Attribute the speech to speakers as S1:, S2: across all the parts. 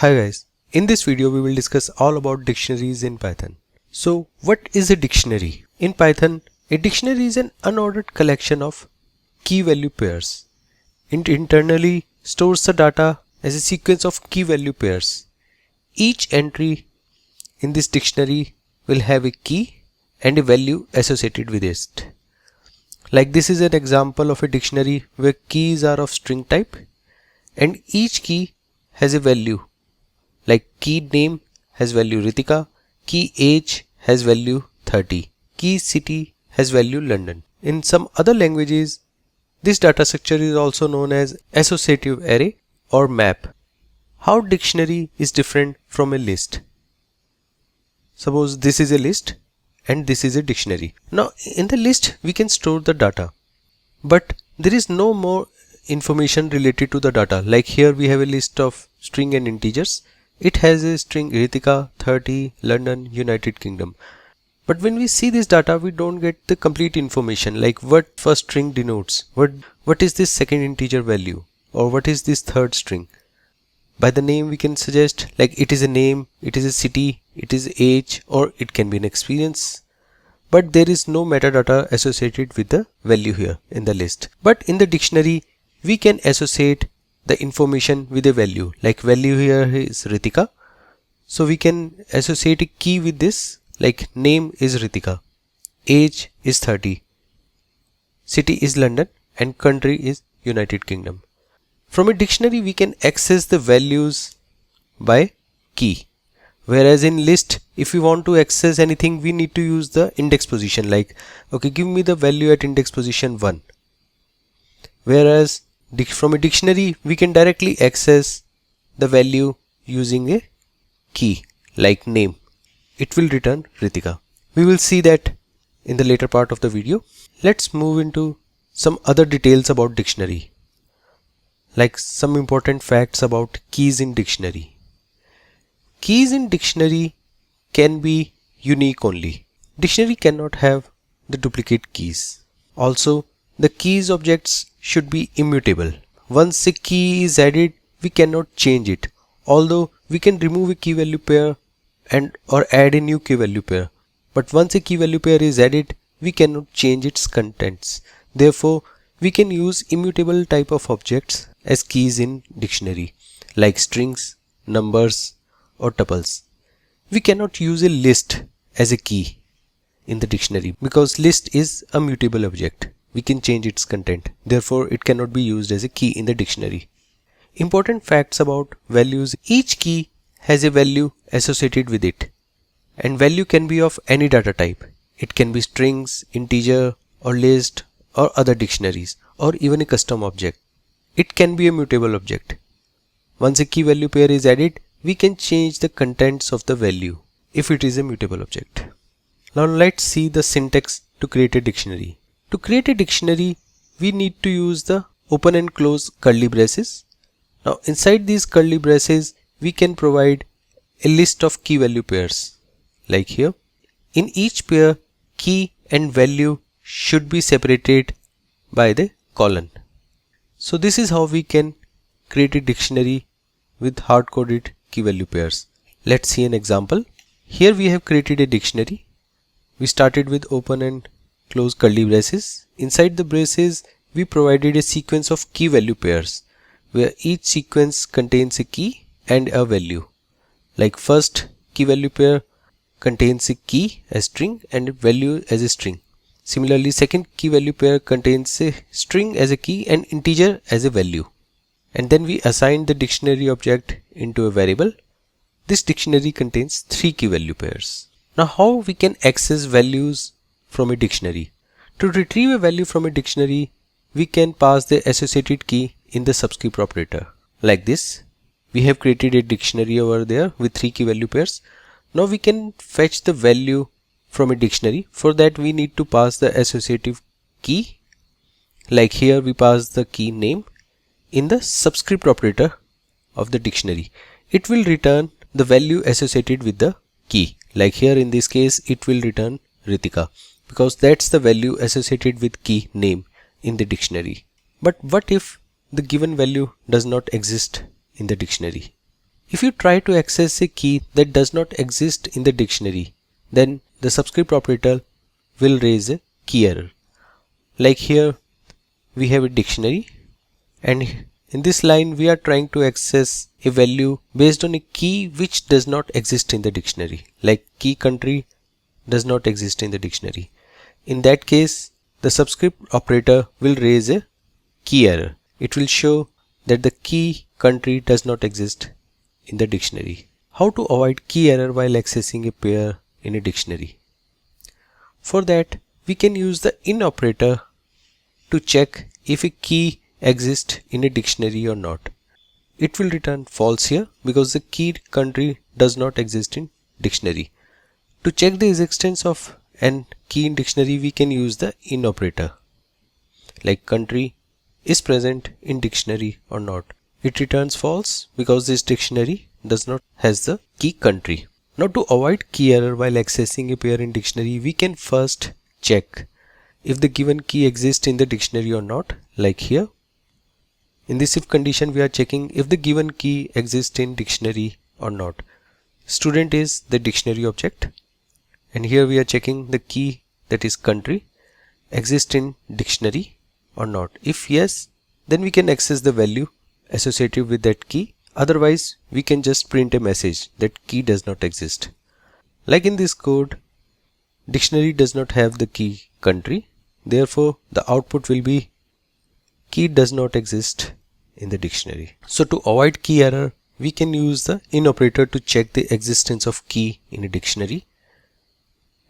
S1: Hi guys, in this video we will discuss all about dictionaries in Python. So what is a dictionary? In Python, a dictionary is an unordered collection of key value pairs. It internally stores the data as a sequence of key value pairs. Each entry in this dictionary will have a key and a value associated with it. Like this is an example of a dictionary where keys are of string type and each key has a value. Like key name has value Ritika, key age has value 30, key city has value London. In some other languages, this data structure is also known as associative array or map. How dictionary is different from a list? Suppose this is a list and this is a dictionary. Now in the list we can store the data, but there is no more information related to the data. Like here we have a list of string and integers. It has a string Ritika, 30, London, United Kingdom. But when we see this data, we don't get the complete information, like what first string denotes, what is this second integer value, or what is this third string. By the name we can suggest like it is a name, it is a city, it is age, or it can be an experience. But there is no metadata associated with the value here in the list. But in the dictionary, we can associate the information with a value. Like value here is Ritika. So we can associate a key with this, like name is Ritika, age is 30, city is London, and country is United Kingdom. From a dictionary we can access the values by key. Whereas in list, if we want to access anything, we need to use the index position, like okay, give me the value at index position 1. Whereas from a dictionary we can directly access the value using a key like name. It will return Ritika. We will see that in the later part of the video. Let's move into some other details about dictionary, like some important facts about keys in dictionary. Keys in dictionary can be unique only. Dictionary cannot have the duplicate keys. Also, the keys objects should be immutable. Once a key is added, we cannot change it. Although we can remove a key value pair and or add a new key value pair. But once a key value pair is added, we cannot change its contents. Therefore, we can use immutable type of objects as keys in dictionary, like strings, numbers, or tuples. We cannot use a list as a key in the dictionary because list is a mutable object. We can change its content. Therefore, it cannot be used as a key in the dictionary. Important facts about values. Each key has a value associated with it. And value can be of any data type. It can be strings, integer, or list, or other dictionaries, or even a custom object. It can be a mutable object. Once a key value pair is added, we can change the contents of the value if it is a mutable object. Now let's see the syntax to create a dictionary. To create a dictionary, we need to use the open and close curly braces. Now inside these curly braces, we can provide a list of key value pairs, like here. In each pair, key and value should be separated by the colon. So this is how we can create a dictionary with hard-coded key value pairs. Let's see an example. Here we have created a dictionary. We started with open and close curly braces. Inside the braces, we provided a sequence of key value pairs where each sequence contains a key and a value. Like first key value pair contains a key as string and a value as a string. Similarly, second key value pair contains a string as a key and integer as a value. And then we assign the dictionary object into a variable. This dictionary contains 3 key value pairs. Now how we can access values from a dictionary? To retrieve a value from a dictionary, we can pass the associated key in the subscript operator. Like this, we have created a dictionary over there with 3 key value pairs. Now we can fetch the value from a dictionary. For that we need to pass the associative key. Like here we pass the key name in the subscript operator of the dictionary. It will return the value associated with the key. Like here in this case, it will return Ritika because that's the value associated with key name in the dictionary. But what if the given value does not exist in the dictionary? If you try to access a key that does not exist in the dictionary, then the subscript operator will raise a key error. Like here we have a dictionary, and in this line we are trying to access a value based on a key which does not exist in the dictionary, like key country does not exist in the dictionary. In that case, the subscript operator will raise a key error. It will show that the key country does not exist in the dictionary. How to avoid key error while accessing a pair in a dictionary? For that, we can use the in operator to check if a key exists in a dictionary or not. It will return false here because the key country does not exist in dictionary. To check the existence of an key in dictionary, we can use the in operator, like country is present in dictionary or not. It returns false because this dictionary does not has the key country. Now, to avoid key error while accessing a pair in dictionary, we can first check if the given key exists in the dictionary or not, like here. In this if condition, we are checking if the given key exists in dictionary or not. Student is the dictionary object, and here we are checking the key, that is country, exists in dictionary or not. If yes, then we can access the value associated with that key. Otherwise, we can just print a message that key does not exist. Like in this code, dictionary does not have the key country. Therefore, the output will be key does not exist in the dictionary. So to avoid key error, we can use the in operator to check the existence of key in a dictionary,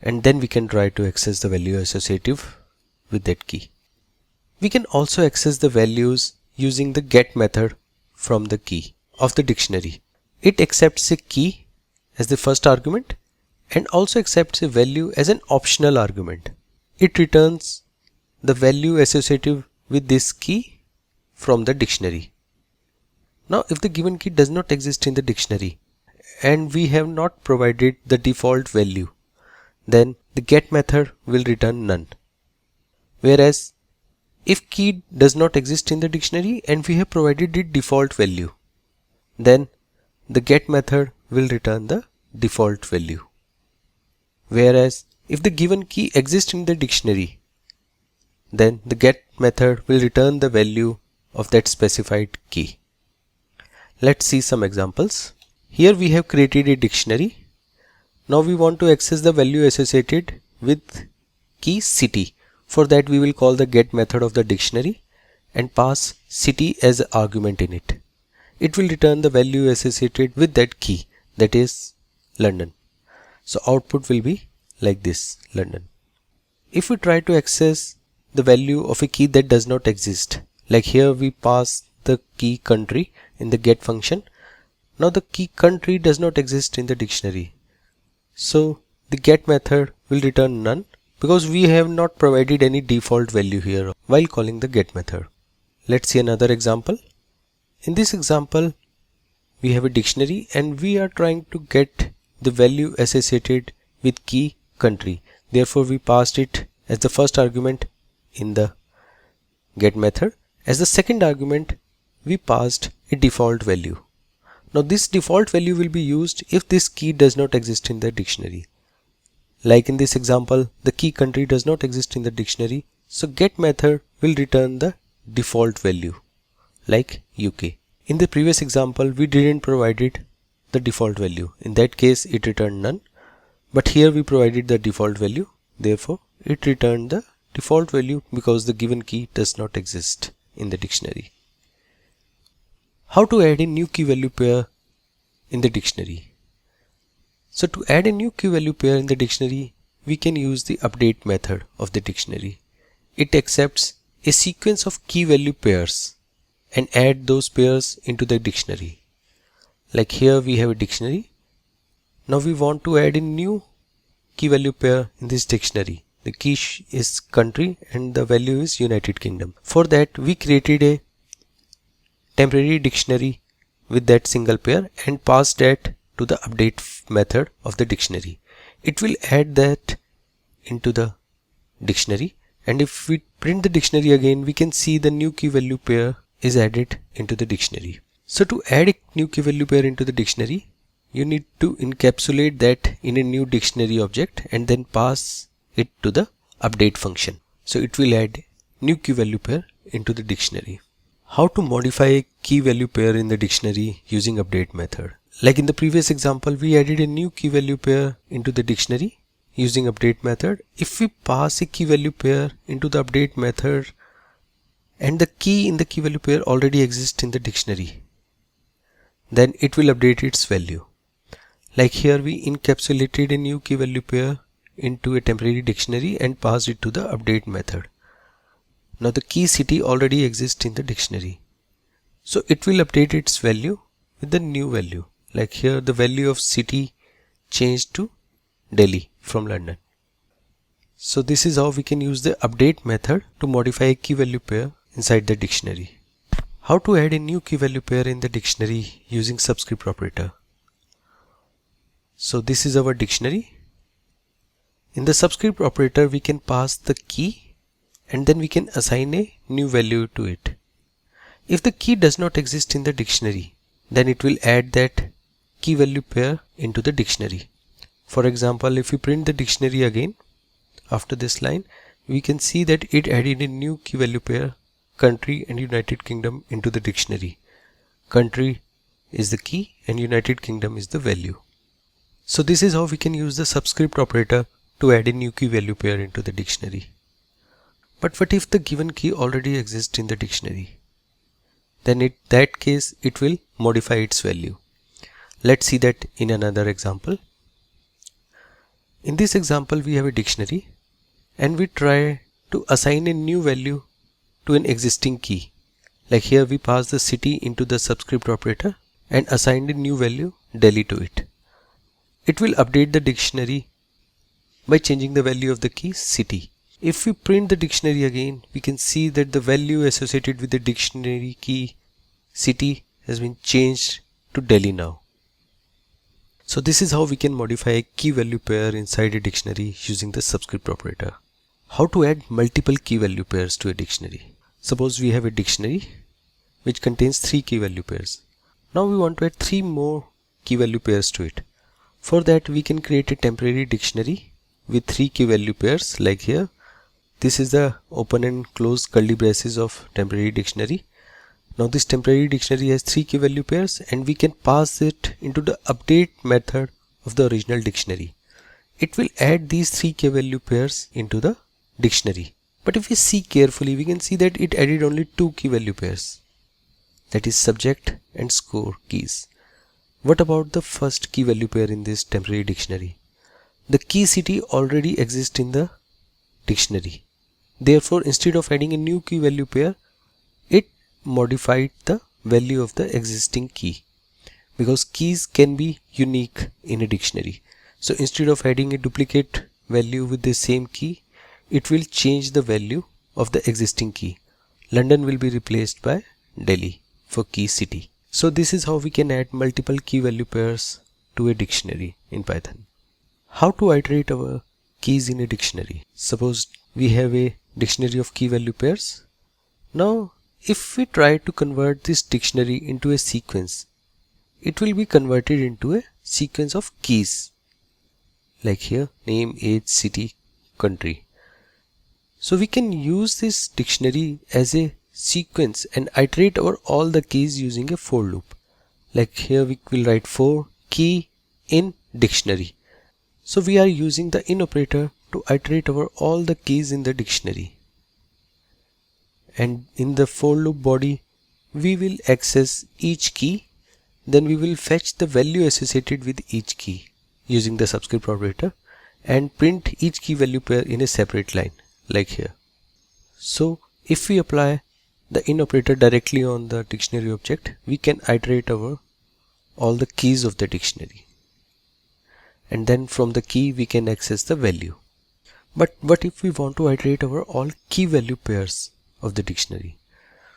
S1: and then we can try to access the value associated with that key. We can also access the values using the get method from the key of the dictionary. It accepts a key as the first argument and also accepts a value as an optional argument. It returns the value associated with this key from the dictionary. Now, if the given key does not exist in the dictionary and we have not provided the default value, then the get method will return none. Whereas if key does not exist in the dictionary and we have provided the default value, then the get method will return the default value. Whereas if the given key exists in the dictionary, then the get method will return the value of that specified key. Let's see some examples. Here we have created a dictionary. Now we want to access the value associated with key city. For that, we will call the get method of the dictionary and pass city as an argument in it. It will return the value associated with that key, that is London. So output will be like this, London. If we try to access the value of a key that does not exist, like here we pass the key country in the get function. Now the key country does not exist in the dictionary. So the get method will return none because we have not provided any default value here while calling the get method. Let's see another example. In this example, we have a dictionary and we are trying to get the value associated with key country. Therefore, we passed it as the first argument in the get method. As the second argument, we passed a default value. Now this default value will be used if this key does not exist in the dictionary. Like in this example, the key country does not exist in the dictionary, so get method will return the default value, like UK. In the previous example, we didn't provided the default value. In that case, it returned none. But here we provided the default value. Therefore, it returned the default value because the given key does not exist in the dictionary. How to add a new key value pair in the dictionary? So to add a new key value pair in the dictionary, we can use the update method of the dictionary. It accepts a sequence of key value pairs and add those pairs into the dictionary. Like here we have a dictionary. Now we want to add a new key value pair in this dictionary. The key is country and the value is United Kingdom. For that, we created a temporary dictionary with that single pair and passed that to the update method of the dictionary. It will add that into the dictionary, and if we print the dictionary again, we can see the new key value pair is added into the dictionary. So to add a new key value pair into the dictionary, you need to encapsulate that in a new dictionary object and then pass it to the update function. So it will add new key value pair into the dictionary. How to modify a key value pair in the dictionary using update method. Like in the previous example, we added a new key value pair into the dictionary using update method. If we pass a key value pair into the update method and the key in the key value pair already exists in the dictionary, then it will update its value. Like here we encapsulated a new key value pair into a temporary dictionary and passed it to the update method. Now the key city already exists in the dictionary, so it will update its value with the new value. Like here the value of city changed to Delhi from London. So this is how we can use the update method to modify a key value pair inside the dictionary. How to add a new key value pair in the dictionary using subscript operator. So this is our dictionary. In the subscript operator we can pass the key and then we can assign a new value to it. If the key does not exist in the dictionary, then it will add that key value pair into the dictionary. For example, if we print the dictionary again after this line, we can see that it added a new key value pair, country and United Kingdom, into the dictionary. Country is the key and United Kingdom is the value. So this is how we can use the subscript operator to add a new key value pair into the dictionary. But what if the given key already exists in the dictionary? Then in that case it will modify its value. Let's see that in another example. In this example we have a dictionary and we try to assign a new value to an existing key. Like here we pass the city into the subscript operator and assigned a new value Delhi to it. It will update the dictionary by changing the value of the key city. If we print the dictionary again, we can see that the value associated with the dictionary key city has been changed to Delhi now. So this is how we can modify a key value pair inside a dictionary using the subscript operator. How to add multiple key value pairs to a dictionary. Suppose we have a dictionary which contains 3 key value pairs. Now we want to add 3 more key value pairs to it. For that we can create a temporary dictionary with 3 key value pairs. Like here, this is the open and close curly braces of temporary dictionary. Now this temporary dictionary has 3 key value pairs and we can pass it into the update method of the original dictionary. It will add these 3 key value pairs into the dictionary. But if we see carefully, we can see that it added only 2 key value pairs, that is subject and score keys. What about the first key value pair in this temporary dictionary? The key city already exists in the dictionary. Therefore, instead of adding a new key value pair, it modified the value of the existing key, because keys can be unique in a dictionary. So instead of adding a duplicate value with the same key, it will change the value of the existing key. London will be replaced by Delhi for key city. So this is how we can add multiple key value pairs to a dictionary in Python. How to iterate our keys in a dictionary. Suppose we have a dictionary of key value pairs. Now if we try to convert this dictionary into a sequence, it will be converted into a sequence of keys. Like here, name, age, city, country. So we can use this dictionary as a sequence and iterate over all the keys using a for loop. Like here we will write for key in dictionary. So we are using the in operator to iterate over all the keys in the dictionary. And in the for loop body we will access each key, then we will fetch the value associated with each key using the subscript operator and print each key value pair in a separate line, like here. So if we apply the in operator directly on the dictionary object, we can iterate over all the keys of the dictionary, and then from the key we can access the value. But what if we want to iterate over all key value pairs of the dictionary?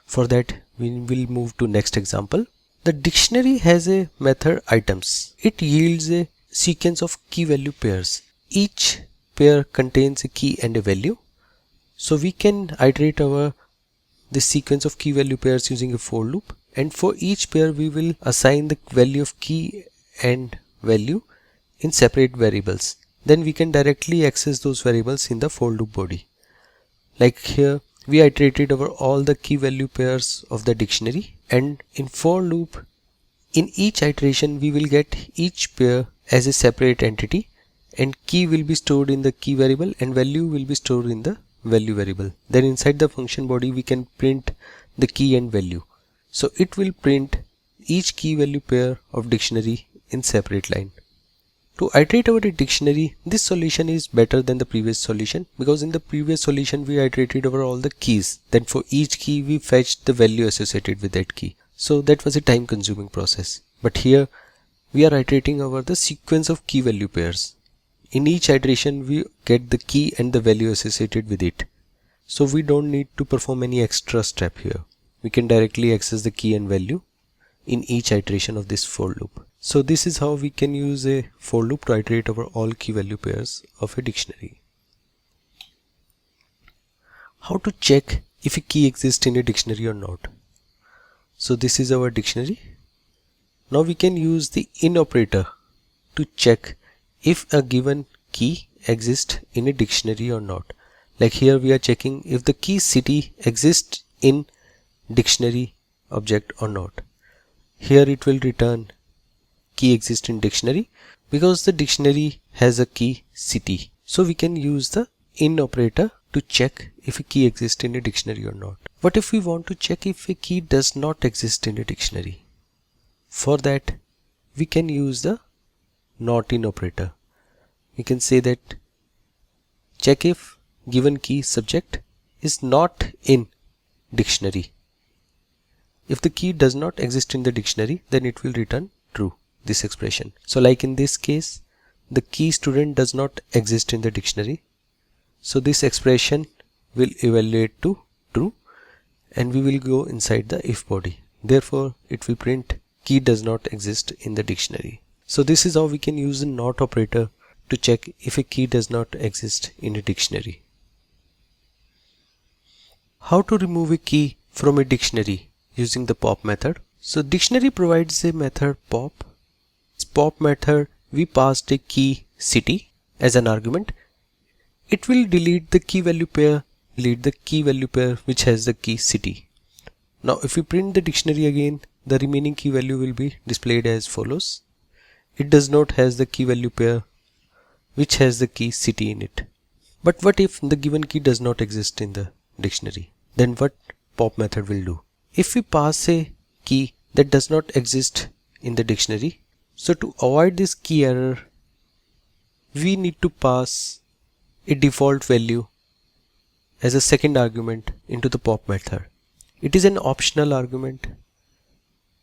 S1: For that we will move to next example. The dictionary has a method items. It yields a sequence of key value pairs. Each pair contains a key and a value. So we can iterate over this sequence of key value pairs using a for loop. and for each pair we will assign the value of key and value in separate variables. Then we can directly access those variables in the for loop body. Like here we iterated over all the key value pairs of the dictionary, and in for loop in each iteration we will get each pair as a separate entity, and key will be stored in the key variable and value will be stored in the value variable. Then inside the function body we can print the key and value. So it will print each key value pair of dictionary in separate line. To iterate over a dictionary, this solution is better than the previous solution, because in the previous solution we iterated over all the keys. Then for each key we fetched the value associated with that key. So that was a time consuming process. But here we are iterating over the sequence of key value pairs. In each iteration we get the key and the value associated with it. So we don't need to perform any extra step here. We can directly access the key and value in each iteration of this for loop. So this is how we can use a for loop to iterate over all key value pairs of a dictionary. How to check if a key exists in a dictionary or not. So this is our dictionary. Now we can use the in operator to check if a given key exists in a dictionary or not. Like here we are checking if the key city exists in dictionary object or not. Here it will return key exists in dictionary because the dictionary has a key city. So we can use the in operator to check if a key exists in a dictionary or not. What if we want to check if a key does not exist in a dictionary? For that we can use the not in operator. We can say that check if given key subject is not in dictionary. If the key does not exist in the dictionary, then it will return true, this expression. So like in this case, the key student does not exist in the dictionary. So this expression will evaluate to true, and we will go inside the if body. Therefore, it will print key does not exist in the dictionary. So this is how we can use the not operator to check if a key does not exist in a dictionary. How to remove a key from a dictionary using the pop method. So dictionary provides a method pop. This pop method we passed a key city as an argument. It will delete the key value pair which has the key city. Now if we print the dictionary again, the remaining key value will be displayed as follows. It does not has the key value pair which has the key city in it. But what if the given key does not exist in the dictionary? Then what pop method will do? If we pass a key that does not exist in the dictionary, so to avoid this key error, we need to pass a default value as a second argument into the pop method. It is an optional argument,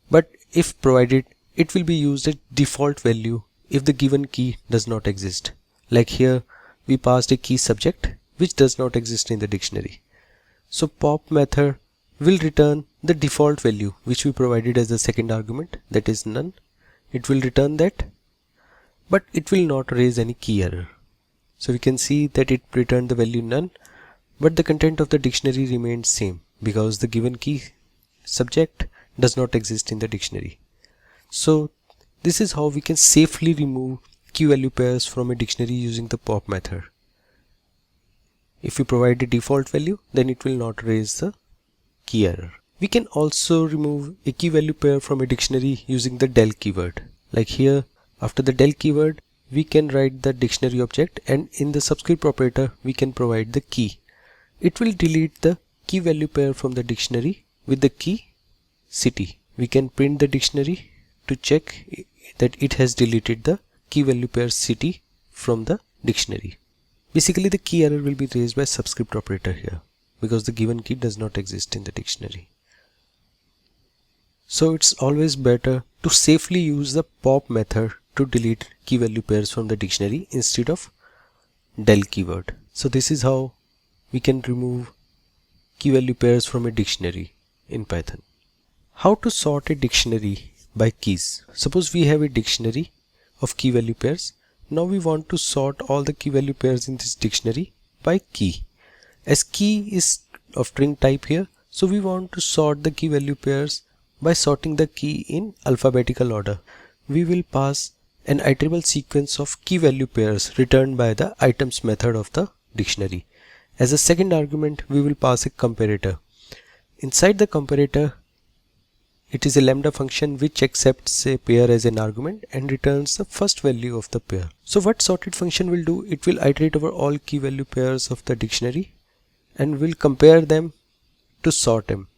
S1: but if provided, it will be used as default value if the given key does not exist. Like here, we passed a key subject which does not exist in the dictionary. So pop method will return the default value which we provided as the second argument, that is none. It will return that, but it will not raise any key error. So we can see that it returned the value none, but the content of the dictionary remains same because the given key subject does not exist in the dictionary. So this is how we can safely remove key value pairs from a dictionary using the pop method. If we provide a default value, then it will not raise the key error. We can also remove a key value pair from a dictionary using the del keyword. Like here, after the del keyword, we can write the dictionary object, and in the subscript operator, we can provide the key. It will delete the key value pair from the dictionary with the key city. We can print the dictionary to check that it has deleted the key value pair city from the dictionary. Basically, the key error will be raised by subscript operator here because the given key does not exist in the dictionary. So it's always better to safely use the pop method to delete key value pairs from the dictionary instead of del keyword. So this is how we can remove key value pairs from a dictionary in Python. How to sort a dictionary by keys. Suppose we have a dictionary of key value pairs. Now we want to sort all the key value pairs in this dictionary by key. As key is of string type here, so we want to sort the key value pairs by sorting the key in alphabetical order. We will pass an iterable sequence of key value pairs returned by the items method of the dictionary. As a second argument, we will pass a comparator. Inside the comparator, it is a lambda function which accepts a pair as an argument and returns the first value of the pair. So what sorted function will do? It will iterate over all key value pairs of the dictionary and will compare them to sort them.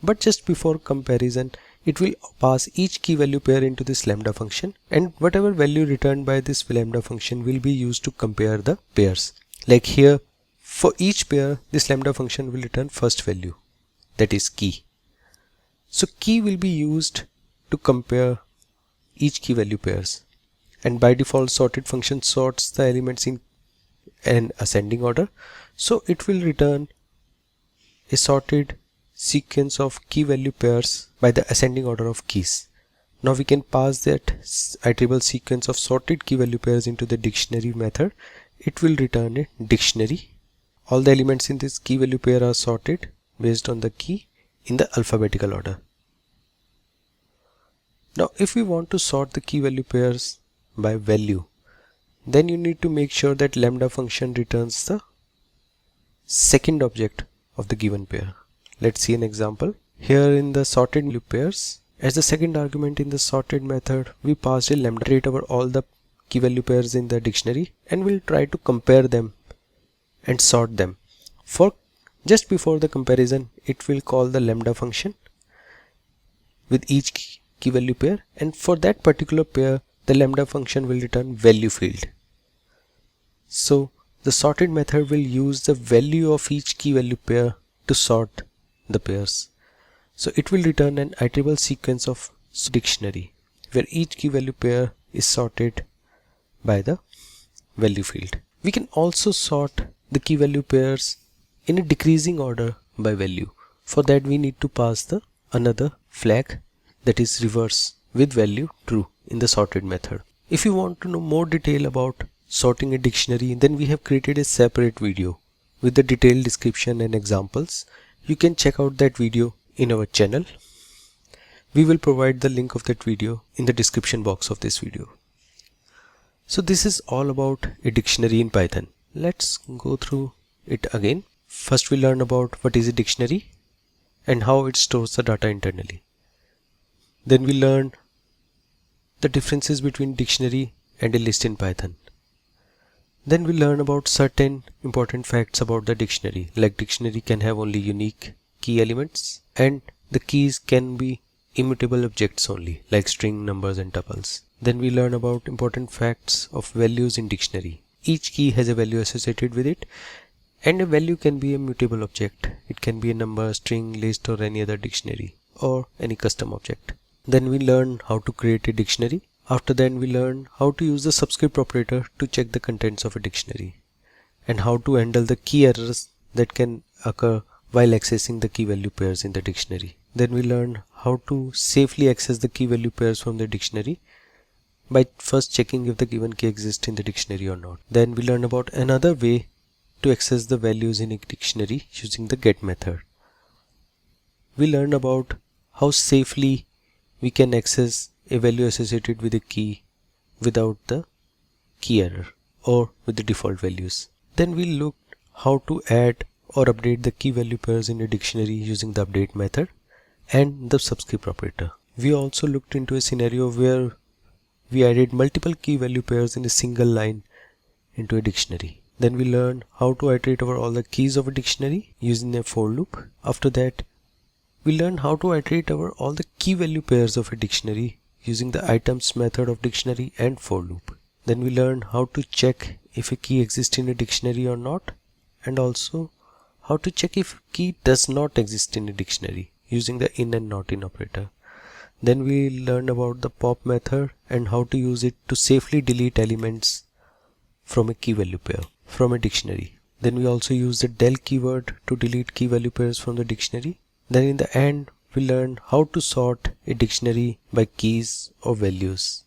S1: But just before comparison, it will pass each key value pair into this lambda function, and whatever value returned by this lambda function will be used to compare the pairs. Like here, for each pair, this lambda function will return first value, that is key. So key will be used to compare each key value pairs, and by default sorted function sorts the elements in an ascending order, so it will return a sorted sequence of key value pairs by the ascending order of keys. Now we can pass that iterable sequence of sorted key value pairs into the dictionary method. It will return a dictionary. All the elements in this key value pair are sorted based on the key in the alphabetical order. Now if we want to sort the key value pairs by value, then you need to make sure that lambda function returns the second object of the given pair. Let's see an example. Here in the sorted value pairs, as the second argument in the sorted method, we passed a lambda iterate over all the key value pairs in the dictionary and we'll try to compare them and sort them. For just before the comparison, it will call the lambda function with each key value pair, and for that particular pair the lambda function will return value field. So the sorted method will use the value of each key value pair to sort the pairs. So it will return an iterable sequence of dictionary where each key value pair is sorted by the value field. We can also sort the key value pairs in a decreasing order by value. For that we need to pass the another flag, that is reverse with value true, in the sorted method. If you want to know more detail about sorting a dictionary, then we have created a separate video with the detailed description and examples. You can check out that video in our channel. We will provide the link of that video in the description box of this video. So this is all about a dictionary in Python. Let's go through it again. First we learn about what is a dictionary and how it stores the data internally. Then we learn the differences between dictionary and a list in Python. Then we learn about certain important facts about the dictionary, like dictionary can have only unique key elements and the keys can be immutable objects only, like string, numbers and tuples. Then we learn about important facts of values in dictionary. Each key has a value associated with it, and a value can be a mutable object. It can be a number, string, list or any other dictionary or any custom object. Then we learn how to create a dictionary. After that we learn how to use the subscript operator to check the contents of a dictionary and how to handle the key errors that can occur while accessing the key value pairs in the dictionary. Then we learn how to safely access the key value pairs from the dictionary by first checking if the given key exists in the dictionary or not. Then we learn about another way to access the values in a dictionary using the get method. We learn about how safely we can access a value associated with a key without the key error or with the default values. Then we looked how to add or update the key value pairs in a dictionary using the update method and the subscript operator. We also looked into a scenario where we added multiple key value pairs in a single line into a dictionary. Then we learned how to iterate over all the keys of a dictionary using a for loop. After that, we learned how to iterate over all the key value pairs of a dictionary using the items method of dictionary and for loop. Then we learned how to check if a key exists in a dictionary or not, and also how to check if a key does not exist in a dictionary using the in and not in operator. Then we learned about the pop method and how to use it to safely delete elements from a key value pair from a dictionary. Then we also use the del keyword to delete key value pairs from the dictionary. Then in the end we learned how to sort a dictionary by keys or values.